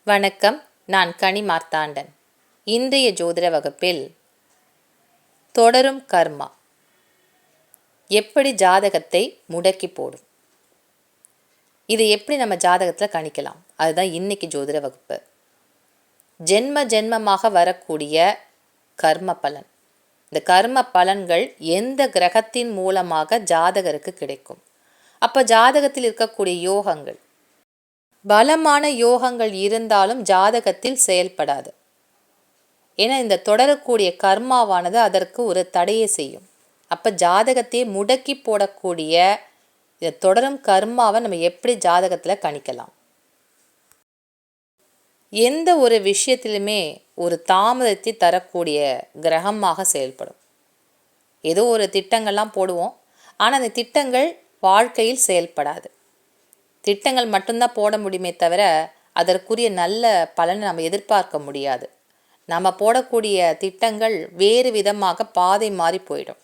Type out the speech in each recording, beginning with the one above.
வணக்கம். நான் கனி மார்த்தாண்டன். இன்றைய ஜோதிட வகுப்பில் தொடரும் கர்மா எப்படி ஜாதகத்தை முடக்கி போடும், இது எப்படி நம்ம ஜாதகத்தில் கணிக்கலாம், அதுதான் இன்னைக்கு ஜோதிட வகுப்பு. ஜென்ம ஜென்மமாக வரக்கூடிய கர்ம பலன், இந்த கர்ம பலன்கள் எந்த கிரகத்தின் மூலமாக ஜாதகருக்கு கிடைக்கும். அப்போ ஜாதகத்தில் இருக்கக்கூடிய யோகங்கள், பலமான யோகங்கள் இருந்தாலும் ஜாதகத்தில் செயல்படாது. ஏன்னா இந்த தொடரக்கூடிய கர்மாவானது அதற்கு ஒரு தடையை செய்யும். அப்போ ஜாதகத்தை முடக்கி போடக்கூடிய இந்த தொடரும் கர்மாவை நம்ம எப்படி ஜாதகத்தில் கணிக்கலாம். எந்த ஒரு விஷயத்திலுமே ஒரு தாமதத்தை தரக்கூடிய கிரகமாக செயல்படும். ஏதோ ஒரு திட்டங்கள்லாம் போடுவோம், ஆனால் அந்த திட்டங்கள் வாழ்க்கையில் செயல்படாது. திட்டங்கள் மட்டும்தான் போட முடியுமே தவிர அதற்குரிய நல்ல பலனை நம்ம எதிர்பார்க்க முடியாது. நம்ம போடக்கூடிய திட்டங்கள் வேறு விதமாக பாதை மாறி போயிடும்.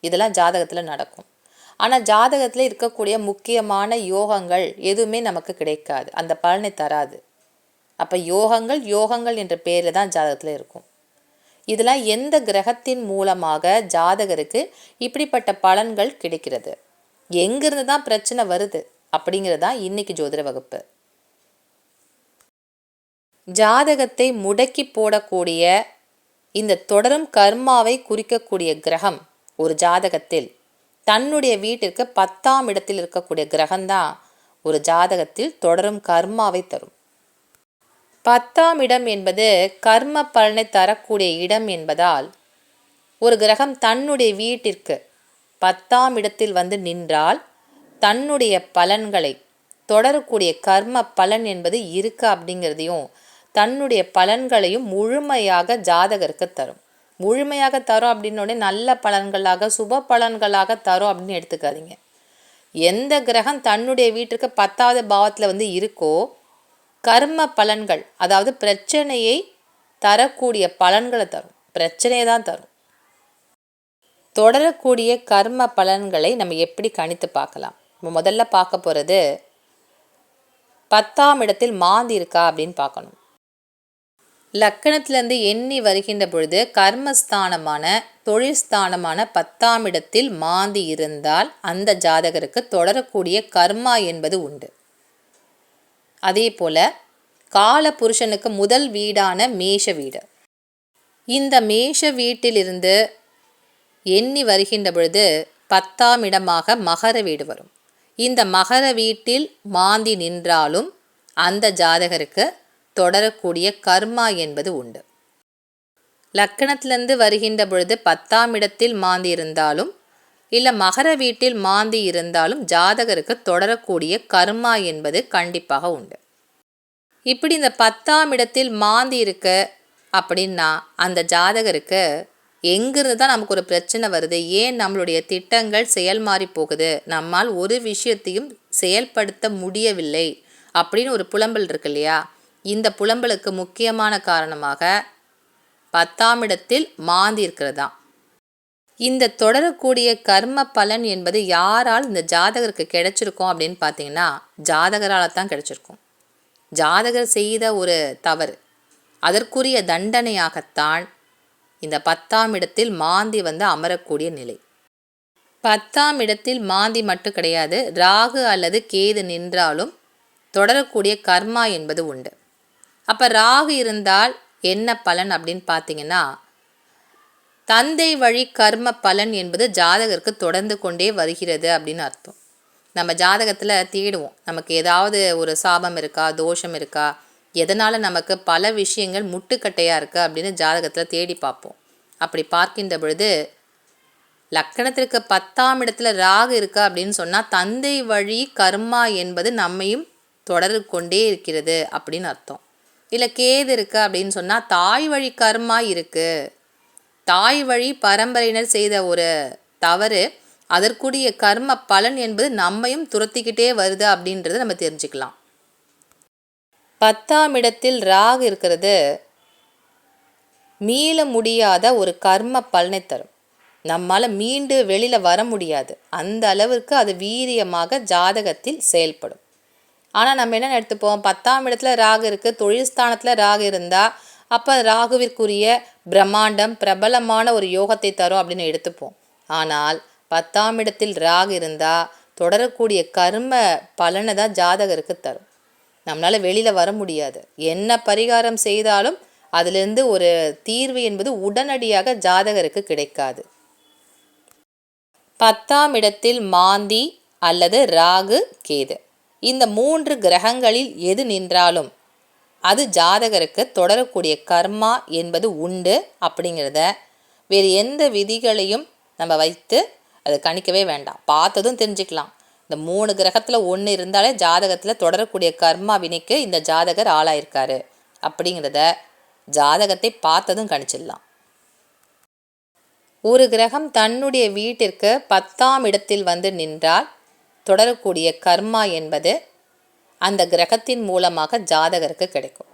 இதெல்லாம் ஜாதகத்தில் நடக்கும். ஆனால் ஜாதகத்தில் இருக்கக்கூடிய முக்கியமான யோகங்கள் எதுவுமே நமக்கு கிடைக்காது, அந்த பலனை தராது. அப்போ யோகங்கள் என்ற பேரில் தான் ஜாதகத்தில் இருக்கும். இதெல்லாம் எந்த கிரகத்தின் மூலமாக ஜாதகருக்கு இப்படிப்பட்ட பலன்கள் கிடைக்கிறது, எங்கிருந்து தான் பிரச்சனை வருது அப்படிங்கிறது தான் இன்னைக்கு ஜோதிட வகுப்பு. ஜாதகத்தை முடக்கி போடக்கூடிய இந்த தொடரும் கர்மாவை குறிக்கக்கூடிய கிரகம் ஒரு ஜாதகத்தில் தன்னுடைய வீட்டிற்கு 10ஆம் இடத்தில் இருக்கக்கூடிய கிரகம்தான் ஒரு ஜாதகத்தில் தொடரும் கர்மாவை தரும். 10ஆம் இடம் என்பது கர்ம பலனை தரக்கூடிய இடம் என்பதால் ஒரு கிரகம் தன்னுடைய வீட்டிற்கு 10ஆம் இடத்தில் வந்து நின்றால் தன்னுடைய பலன்களை, தொடரக்கூடிய கர்ம பலன் என்பது இருக்கா அப்படிங்கிறதையும் தன்னுடைய பலன்களையும் முழுமையாக ஜாதகருக்கு தரும். முழுமையாக தரும் அப்படின்னோடனே நல்ல பலன்களாக சுப பலன்களாக தரும் அப்படின்னு எடுத்துக்காதீங்க. எந்த கிரகம் தன்னுடைய வீட்டிற்கு 10ஆவது பாவத்தில் வந்து இருக்கோ கர்ம பலன்கள், அதாவது பிரச்சனையை தரக்கூடிய பலன்களை தரும், பிரச்சனையை தான் தரும். தொடரக்கூடிய கர்ம பலன்களை நம்ம எப்படி கணித்து பார்க்கலாம். முதல்ல பார்க்க போகிறது 10ஆம் இடத்தில் மாந்தி இருக்கா அப்படின்னு பார்க்கணும். லக்கணத்திலேருந்து எண்ணி வருகின்ற பொழுது கர்மஸ்தானமான தொழில் ஸ்தானமான 10ஆம் இடத்தில் மாந்தி இருந்தால் அந்த ஜாதகருக்கு தொடரக்கூடிய கர்மா என்பது உண்டு. அதே போல கால புருஷனுக்கு முதல் வீடான மேஷ வீடு, இந்த மேஷ வீட்டிலிருந்து எண்ணி வருகின்ற பொழுது 10ஆம் இடமாக மகர வீடு வரும். இந்த மகர வீட்டில் மாந்தி நின்றாலும் அந்த ஜாதகருக்கு தொடரக்கூடிய கர்மா என்பது உண்டு. லக்கணத்திலிருந்து வருகின்ற பொழுது 10ஆம் இடத்தில் மாந்தி இருந்தாலும் இல்லை மகர வீட்டில் மாந்தி இருந்தாலும் ஜாதகருக்கு தொடரக்கூடிய கர்மா என்பது கண்டிப்பாக உண்டு. இப்படி இந்த 10ஆம் இடத்தில் மாந்தி இருக்கு அப்படின்னா அந்த ஜாதகருக்கு எங்கிருந்து தான் நமக்கு ஒரு பிரச்சனை வருது, ஏன் நம்மளுடைய திட்டங்கள் செயல் மாறி போகுது, நம்மால் ஒரு விஷயத்தையும் செயல்படுத்த முடியவில்லை அப்படின்னு ஒரு புலம்பல் இருக்கு இல்லையா. இந்த புலம்பலுக்கு முக்கியமான காரணமாக 10ஆம் இடத்தில் மாந்தி இருக்கிறது தான். இந்த தொடரக்கூடிய கர்ம பலன் என்பது யாரால் இந்த ஜாதகருக்கு கிடைச்சிருக்கோம் அப்படின்னு பார்த்தீங்கன்னா ஜாதகரால் தான் கிடைச்சிருக்கும். ஜாதகர் செய்த ஒரு தவறு, அதற்குரிய தண்டனையாகத்தான் இந்த 10ஆம் இடத்தில் மாந்தி வந்து அமரக்கூடிய நிலை. 10ஆம் இடத்தில் மாந்தி மட்டும் கிடையாது, ராகு அல்லது கேது நின்றாலும் தொடரக்கூடிய கர்மா என்பது உண்டு. அப்போ ராகு இருந்தால் என்ன பலன் அப்படின்னு பார்த்தீங்கன்னா தந்தை வழி கர்ம பலன் என்பது ஜாதகருக்கு தொடர்ந்து கொண்டே வருகிறது அப்படின்னு அர்த்தம். நம்ம ஜாதகத்தில் தேடுவோம், நமக்கு ஏதாவது ஒரு சாபம் இருக்கா, தோஷம் இருக்கா, எதனால் நமக்கு பல விஷயங்கள் முட்டுக்கட்டையாக இருக்குது அப்படின்னு ஜாதகத்தில் தேடி பார்ப்போம். அப்படி பார்க்கின்ற பொழுது லக்கணத்திற்கு 10ஆம் இடத்துல ராகு இருக்கா அப்படின்னு சொன்னால் தந்தை வழி கர்மா என்பது நம்மையும் தொடர்ந்து கொண்டே இருக்கிறது அப்படின்னு அர்த்தம். இல்லை கேது இருக்கா அப்படின்னு சொன்னால் தாய் வழி கர்மா இருக்குது, தாய் வழி பரம்பரையினர் செய்த ஒரு தவறு, அதற்குரிய கர்ம பலன் என்பது நம்மையும் துரத்திக்கிட்டே வருது அப்படின்றத நம்ம தெரிஞ்சுக்கலாம். 10ஆம் இடத்தில் ராகு இருக்கிறது மீள முடியாத ஒரு கர்ம பலனை தரும். நம்மால் மீண்டு வெளியில் வர முடியாது, அந்த அளவிற்கு அது வீரியமாக ஜாதகத்தில் செயல்படும். ஆனால் நம்ம என்ன எடுத்துப்போம், 10ஆம் இடத்துல ராகு இருக்குது, தொழில் ஸ்தானத்தில் ராகு இருந்தால் அப்போ ராகுவிற்குரிய பிரம்மாண்டம் பிரபலமான ஒரு யோகத்தை தரும் அப்படின்னு எடுத்துப்போம். ஆனால் 10ஆம் இடத்தில் ராகு இருந்தால் தொடரக்கூடிய கர்ம பலனை தான் ஜாதகருக்கு தரும். நம்மளால் வெளியில் வர முடியாது. என்ன பரிகாரம் செய்தாலும் அதிலிருந்து ஒரு தீர்வு என்பது உடனடியாக ஜாதகருக்கு கிடைக்காது. 10ஆம் இடத்தில் மாந்தி அல்லது ராகு கேது இந்த 3 கிரகங்களில் எது நின்றாலும் அது ஜாதகருக்கு தொடரக்கூடிய கர்மா என்பது உண்டு அப்படிங்கிறத வேறு எந்த விதிகளையும் நம்ம வைத்து அதை கணிக்கவே வேண்டாம். பார்த்ததும் தெரிஞ்சுக்கலாம். இந்த 3 கிரகத்தில் ஒன்று இருந்தாலே ஜாதகத்தில் தொடரக்கூடிய கர்மா வினைக்கு இந்த ஜாதகர் ஆளாயிருக்காரு அப்படிங்கிறத ஜாதகத்தை பார்த்ததும் கணிச்சிடலாம். ஒரு கிரகம் தன்னுடைய வீட்டிற்கு 10ஆம் இடத்தில் வந்து நின்றால் தொடரக்கூடிய கர்மா என்பது அந்த கிரகத்தின் மூலமாக ஜாதகருக்கு கிடைக்கும்.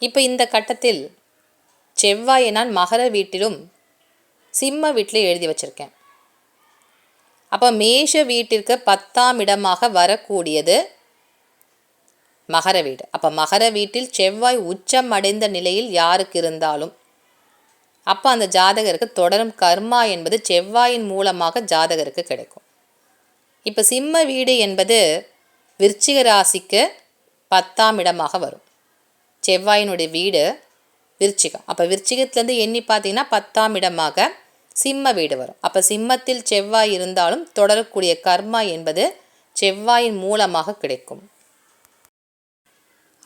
இப்போ இந்த கட்டத்தில் செவ்வாயை நான் மகர வீட்டிலும் சிம்ம வீட்டிலும் எழுதி வச்சுருக்கேன். அப்போ மேஷ வீட்டிற்கு 10ஆம் இடமாக வரக்கூடியது மகர வீடு. அப்போ மகர வீட்டில் செவ்வாய் உச்சம் அடைந்த நிலையில் யாருக்கு இருந்தாலும் அப்போ அந்த ஜாதகருக்கு தொடரும் கர்மா என்பது செவ்வாயின் மூலமாக ஜாதகருக்கு கிடைக்கும். இப்போ சிம்ம வீடு என்பது விருச்சிக ராசிக்கு 10ஆம் இடமாக வரும். செவ்வாயினுடைய வீடு விருச்சிகம். அப்போ விருச்சிகத்துலேருந்து எண்ணி பார்த்தீங்கன்னா 10ஆம் இடமாக சிம்ம வீடு வரும். அப்போ சிம்மத்தில் செவ்வாய் இருந்தாலும் தொடரக்கூடிய கர்மா என்பது செவ்வாயின் மூலமாக கிடைக்கும்.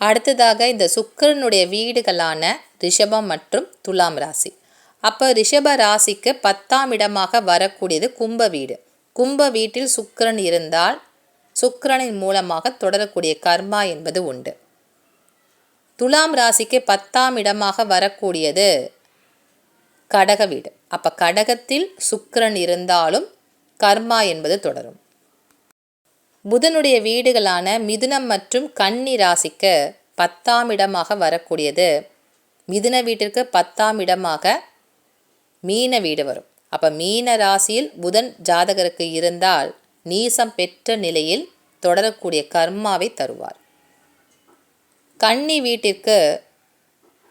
அடுத்ததாக இந்த சுக்கிரனுடைய வீடுகளான ரிஷபம் மற்றும் துலாம் ராசி. அப்போ ரிஷப ராசிக்கு 10ஆம் இடமாக வரக்கூடியது கும்ப வீடு. கும்ப வீட்டில் சுக்கிரன் இருந்தால் சுக்கிரனின் மூலமாக தொடரக்கூடிய கர்மா என்பது உண்டு. துலாம் ராசிக்கு 10ஆம் இடமாக வரக்கூடியது கடக வீடு. அப்போ கடகத்தில் சுக்கிரன் இருந்தாலும் கர்மா என்பது தொடரும். புதனுடைய வீடுகளான மிதுனம் மற்றும் கன்னி ராசிக்கு 10ஆம் இடமாக வரக்கூடியது மிதுன வீட்டிற்கு 10ஆம் இடமாக மீன வீடு வரும். அப்போ மீன ராசியில் புதன் ஜாதகருக்கு இருந்தால் நீசம் பெற்ற நிலையில் தொடரக்கூடிய கர்மாவை தருவார். கன்னி வீட்டிற்கு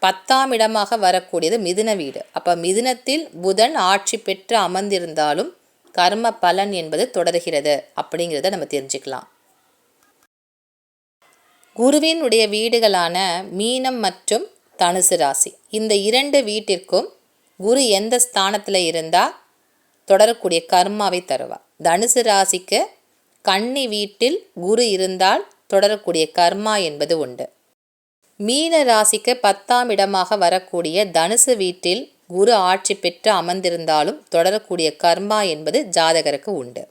10ஆம் இடமாக வரக்கூடியது மிதுன வீடு. அப்போ மிதுனத்தில் புதன் ஆட்சி பெற்று அமர்ந்திருந்தாலும் கர்ம பலன் என்பது தொடர்கிறது அப்படிங்கிறத நம்ம தெரிஞ்சுக்கலாம். குருவினுடைய வீடுகளான மீனம் மற்றும் தனுசு ராசி இந்த 2 வீட்டிற்கும் குரு எந்த ஸ்தானத்தில் இருந்தால் தொடரக்கூடிய கர்மாவை தருவார். தனுசு ராசிக்கு கன்னி வீட்டில் குரு இருந்தால் தொடரக்கூடிய கர்மா என்பது உண்டு. மீன ராசிக்கு 10ஆம் இடமாக வரக்கூடிய தனுசு வீட்டில் குரு ஆட்சி பெற்று அமர்ந்திருந்தாலும் தொடரக்கூடிய கர்மா என்பது ஜாதகருக்கு உண்டு.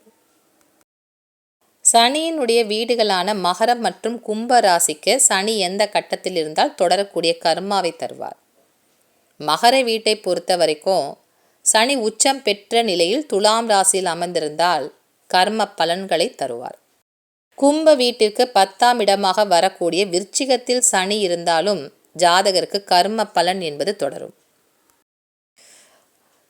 சனியினுடைய வீடுகளான மகரம் மற்றும் கும்ப ராசிக்கு சனி எந்த கட்டத்தில் இருந்தால் தொடரக்கூடிய கர்மாவை தருவார். மகர வீட்டை பொறுத்த வரைக்கும் சனி உச்சம் பெற்ற நிலையில் துலாம் ராசியில் அமர்ந்திருந்தால் கர்ம பலன்களை தருவார். கும்ப வீட்டிற்கு 10ஆம் இடமாக வரக்கூடிய விருச்சிகத்தில் சனி இருந்தாலும் ஜாதகருக்கு கர்ம பலன் என்பது தொடரும்.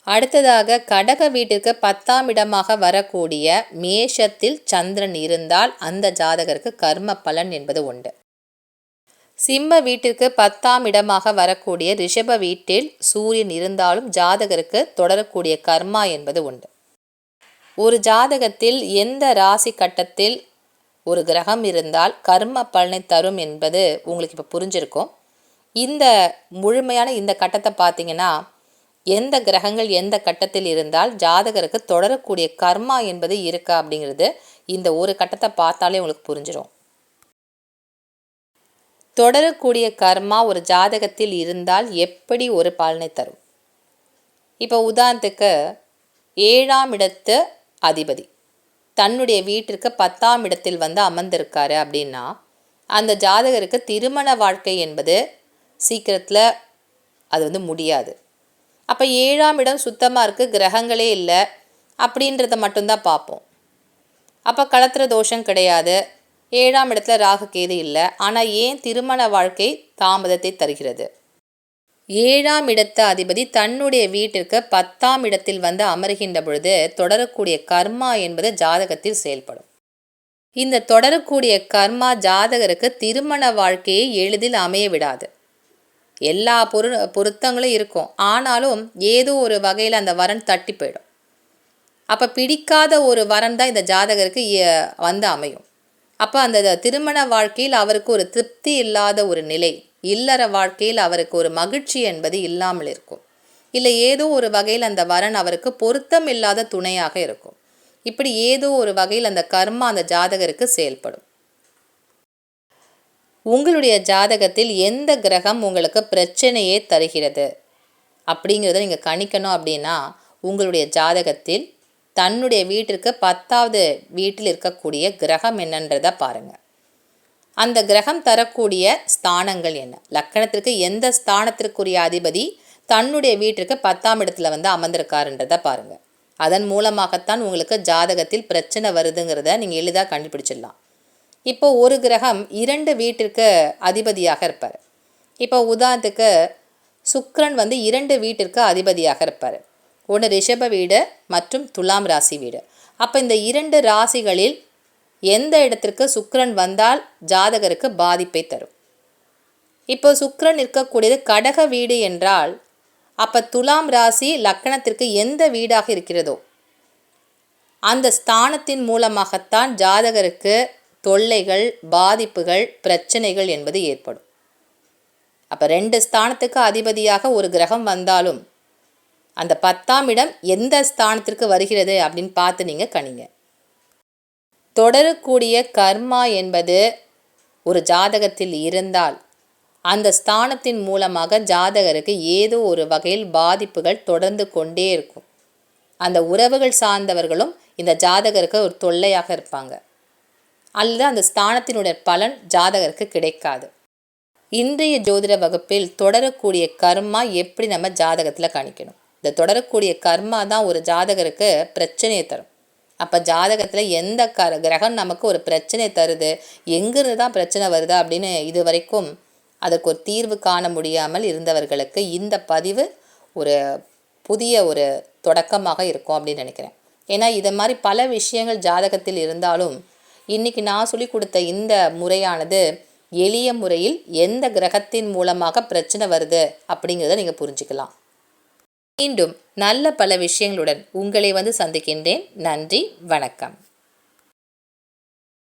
அடுத்ததாக கடக வீட்டிற்கு 10ஆம் இடமாக வரக்கூடிய மேஷத்தில் சந்திரன் இருந்தால் அந்த ஜாதகருக்கு கர்ம பலன் என்பது உண்டு. சிம்ம வீட்டிற்கு 10ஆம் இடமாக வரக்கூடிய ரிஷப வீட்டில் சூரியன் இருந்தாலும் ஜாதகருக்கு தொடரக்கூடிய கர்மா என்பது உண்டு. ஒரு ஜாதகத்தில் எந்த ராசி கட்டத்தில் ஒரு கிரகம் இருந்தால் கர்ம பலனை தரும் என்பது உங்களுக்கு இப்போ புரிஞ்சிருக்கும். இந்த முழுமையான இந்த கட்டத்தை பார்த்தீங்கன்னா எந்த கிரகங்கள் எந்த கட்டத்தில் இருந்தால் ஜாதகருக்கு தொடரக்கூடிய கர்மா என்பது இருக்கா அப்படிங்கிறது இந்த ஒரு கட்டத்தை பார்த்தாலே உங்களுக்கு புரிஞ்சிடும். தொடரக்கூடிய கர்மா ஒரு ஜாதகத்தில் இருந்தால் எப்படி ஒரு பலனை தரும்? இப்போ உதாரணத்துக்கு 7ஆம் இடத்து அதிபதி தன்னுடைய வீட்டிற்கு 10ஆம் இடத்தில் வந்து அமர்ந்திருக்காரு அப்படின்னா அந்த ஜாதகருக்கு திருமண வாழ்க்கை என்பது சீக்கிரத்தில் அது முடியாது. அப்போ 7ஆம் இடம் சுத்தமாக இருக்குது, கிரகங்களே இல்லை அப்படின்றத மட்டும்தான் பார்ப்போம். அப்போ களத்திர தோஷம் கிடையாது, 7ஆம் இடத்துல ராகு கேது இல்லை. ஆனால் ஏன் திருமண வாழ்க்கை தாமதத்தை தருகிறது? 7ஆம் இடத்து அதிபதி தன்னுடைய வீட்டிற்கு 10ஆம் இடத்தில் வந்து அமர்கின்ற பொழுது தொடரக்கூடிய கர்மா என்பது ஜாதகத்தில் செயல்படும். இந்த தொடரக்கூடிய கர்மா ஜாதகருக்கு திருமண வாழ்க்கையை எளிதில் அமைய விடாது. எல்லா பொருத்தங்களும் இருக்கும், ஆனாலும் ஏதோ ஒரு வகையில் அந்த வரன் தட்டி போயிடும். அப்போ பிடிக்காத ஒரு வரன் தான் இந்த ஜாதகருக்கு வந்து அமையும். அப்போ அந்த திருமண வாழ்க்கையில் அவருக்கு ஒரு திருப்தி இல்லாத ஒரு நிலை, இல்லற வாழ்க்கையில் அவருக்கு ஒரு மகிழ்ச்சி என்பது இல்லாமல் இருக்கும். இல்லை ஏதோ ஒரு வகையில் அந்த வரன் அவருக்கு பொருத்தம் இல்லாத துணையாக இருக்கும். இப்படி ஏதோ ஒரு வகையில் அந்த கர்மா அந்த ஜாதகருக்கு செயல்படும். உங்களுடைய ஜாதகத்தில் எந்த கிரகம் உங்களுக்கு பிரச்சனையே தருகிறது அப்படிங்கிறத நீங்கள் கணிக்கணும். அப்படின்னா உங்களுடைய ஜாதகத்தில் தன்னுடைய வீட்டிற்கு 10வது வீட்டில் இருக்கக்கூடிய கிரகம் என்னன்றதை பாருங்கள். அந்த கிரகம் தரக்கூடிய ஸ்தானங்கள் என்ன, லக்கணத்திற்கு எந்த ஸ்தானத்திற்குரிய அதிபதி தன்னுடைய வீட்டிற்கு 10ஆம் இடத்துல வந்து அமர்ந்திருக்காருன்றதை பாருங்கள். அதன் மூலமாகத்தான் உங்களுக்கு ஜாதகத்தில் பிரச்சனை வருதுங்கிறத நீங்கள் எளிதாக கண்டுபிடிச்சிடலாம். இப்போ ஒரு கிரகம் 2 வீட்டிற்கு அதிபதியாக இருப்பார். இப்போ உதாரணத்துக்கு சுக்கிரன் வந்து 2 வீட்டிற்கு அதிபதியாக இருப்பார். ஒன்று ரிஷப வீடு மற்றும் துலாம் ராசி வீடு. அப்போ இந்த 2 ராசிகளில் எந்த இடத்திற்கு சுக்கிரன் வந்தால் ஜாதகருக்கு பாதிப்பை தரும். இப்போ சுக்கிரன் இருக்கக்கூடியது கடக வீடு என்றால் அப்போ துலாம் ராசி லக்கணத்திற்கு எந்த வீடாக இருக்கிறதோ அந்த ஸ்தானத்தின் மூலமாகத்தான் ஜாதகருக்கு தொல்லைகள், பாதிப்புகள், பிரச்சனைகள் என்பது ஏற்படும். அப்போ 2 ஸ்தானத்துக்கு அதிபதியாக ஒரு கிரகம் வந்தாலும் அந்த 10ஆம் இடம் எந்த ஸ்தானத்திற்கு வருகிறது அப்படின்னு பார்த்து நீங்கள் கணிங்க. தொடரக்கூடிய கர்மா என்பது ஒரு ஜாதகத்தில் இருந்தால் அந்த ஸ்தானத்தின் மூலமாக ஜாதகருக்கு ஏதோ ஒரு வகையில் பாதிப்புகள் தொடர்ந்து கொண்டே இருக்கும். அந்த உறவுகள் சார்ந்தவர்களும் இந்த ஜாதகருக்கு ஒரு தொல்லையாக இருப்பாங்க, அல்லது அந்த ஸ்தானத்தினுடைய பலன் ஜாதகருக்கு கிடைக்காது. இன்றைய ஜோதிட வகுப்பில் தொடரக்கூடிய கர்மா எப்படி நம்ம ஜாதகத்தில் கணிக்கணும். இந்த தொடரக்கூடிய கர்மா தான் ஒரு ஜாதகருக்கு பிரச்சனையை தரும். அப்போ ஜாதகத்தில் எந்த கிரகம் நமக்கு ஒரு பிரச்சனை தருது, எங்கிருந்து தான் பிரச்சனை வருது அப்படின்னு இது வரைக்கும் அதுக்கு ஒரு தீர்வு காண முடியாமல் இருந்தவர்களுக்கு இந்த பதிவு ஒரு புதிய ஒரு தொடக்கமாக இருக்கும் அப்படின்னு நினைக்கிறேன். ஏன்னா இதை மாதிரி பல விஷயங்கள் ஜாதகத்தில் இருந்தாலும் இன்றைக்கி நான் சொல்லி கொடுத்த இந்த முறையானது எளிய முறையில் எந்த கிரகத்தின் மூலமாக பிரச்சனை வருது அப்படிங்கிறத நீங்கள் புரிஞ்சுக்கலாம். மீண்டும் நல்ல பல விஷயங்களுடன் உங்களை வந்து சந்திக்கின்றேன். நன்றி, வணக்கம்.